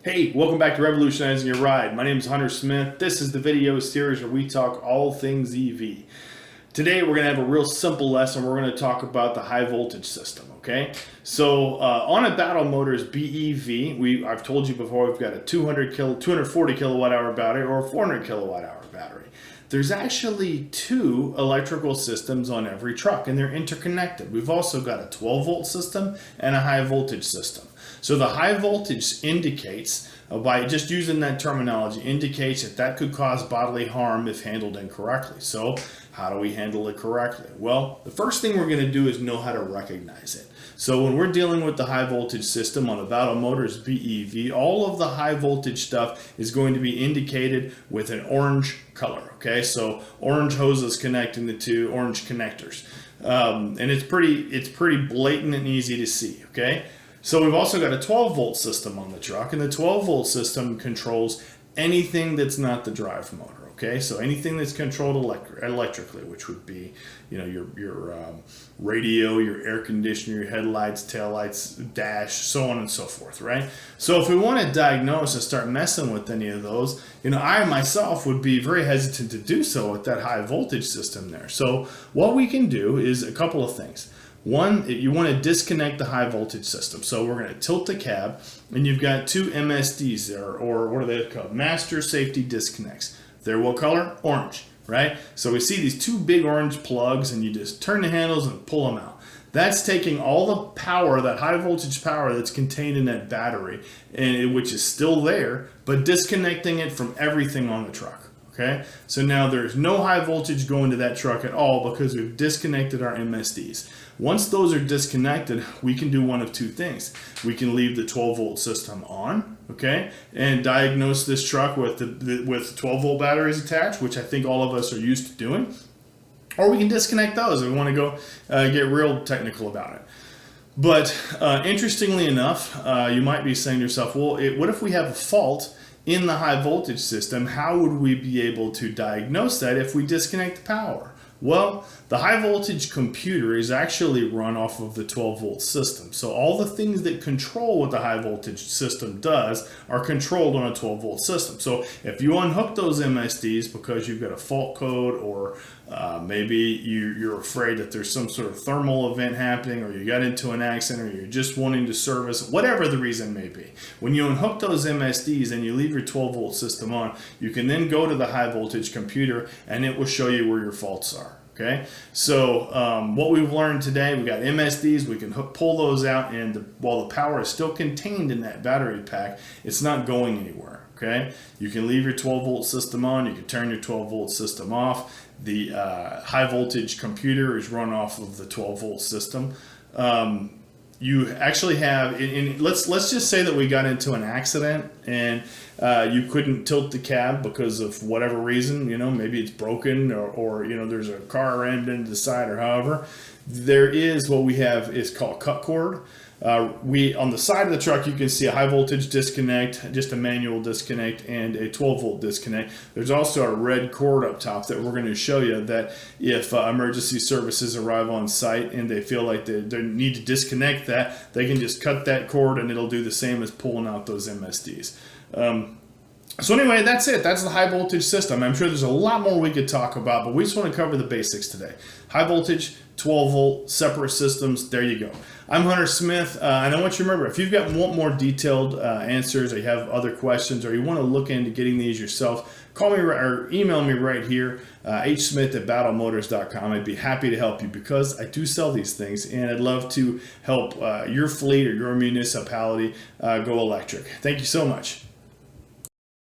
Hey, welcome back to Revolutionizing Your Ride. My name is Hunter Smith. This is the video series where we talk all things EV. Today we're going to have a real simple lesson. We're going to talk about the high voltage system, okay? So on a Battle Motors BEV, I've told you before we've got a 240 kilowatt hour battery or a 400 kilowatt hour battery. There's actually two electrical systems on every truck and they're interconnected. We've also got a 12 volt system and a high voltage system. So the high voltage indicates, by just using that terminology, indicates that could cause bodily harm if handled incorrectly. So how do we handle it correctly? Well, the first thing we're going to do is know how to recognize it. So when we're dealing with the high voltage system on a Battle Motors BEV, all of the high voltage stuff is going to be indicated with an orange color. Okay, so orange hoses connecting the two orange connectors, and it's pretty blatant and easy to see. Okay. So we've also got a 12 volt system on the truck, and the 12 volt system controls anything that's not the drive motor. Okay, so anything that's controlled electrically, which would be, your radio, your air conditioner, your headlights, taillights, dash, so on and so forth, right? So if we want to diagnose and start messing with any of those, I myself would be very hesitant to do so with that high voltage system there. So what we can do is a couple of things. One, you want to disconnect the high voltage system. So we're going to tilt the cab, and you've got two MSDs there, or what are they called? Master Safety Disconnects. They're what color? Orange, right? So we see these two big orange plugs, and you just turn the handles and pull them out. That's taking all the power, that high voltage power that's contained in that battery, which is still there, but disconnecting it from everything on the truck. Okay, so now there's no high voltage going to that truck at all because we've disconnected our MSDs. Once those are disconnected, we can do one of two things. We can leave the 12 volt system on, okay, and diagnose this truck with with 12 volt batteries attached, which I think all of us are used to doing. Or we can disconnect those if we want to go get real technical about it. But interestingly enough, you might be saying to yourself, well, what if we have a fault in the high voltage system? How would we be able to diagnose that if we disconnect the power? Well, the high voltage computer is actually run off of the 12 volt system. So all the things that control what the high voltage system does are controlled on a 12 volt system. So if you unhook those MSDs because you've got a fault code, or maybe you're afraid that there's some sort of thermal event happening, or you got into an accident, or you're just wanting to service, whatever the reason may be. When you unhook those MSDs and you leave your 12 volt system on, you can then go to the high voltage computer and it will show you where your faults are. Okay, so what we've learned today, we got MSDs, we can pull those out, and while the power is still contained in that battery pack, it's not going anywhere. Okay, you can leave your 12 volt system on, you can turn your 12 volt system off. The high voltage computer is run off of the 12 volt system. You actually have, let's just say that we got into an accident and you couldn't tilt the cab because of whatever reason, maybe it's broken, or there's a car rammed into the side, or however. There is what we have is called cut cord. On the side of the truck, you can see a high voltage disconnect, just a manual disconnect, and a 12 volt disconnect. There's also a red cord up top that we're going to show you, that if emergency services arrive on site and they feel like they need to disconnect that, they can just cut that cord and it'll do the same as pulling out those MSDs. So anyway, that's it. That's the high voltage system. I'm sure there's a lot more we could talk about, but we just want to cover the basics today. High voltage, 12 volt, separate systems. There you go. I'm Hunter Smith, and I want you to remember, if you've got more detailed answers, or you have other questions, or you want to look into getting these yourself, call me or email me right here, hsmith@battlemotors.com. I'd be happy to help you because I do sell these things, and I'd love to help your fleet or your municipality go electric. Thank you so much.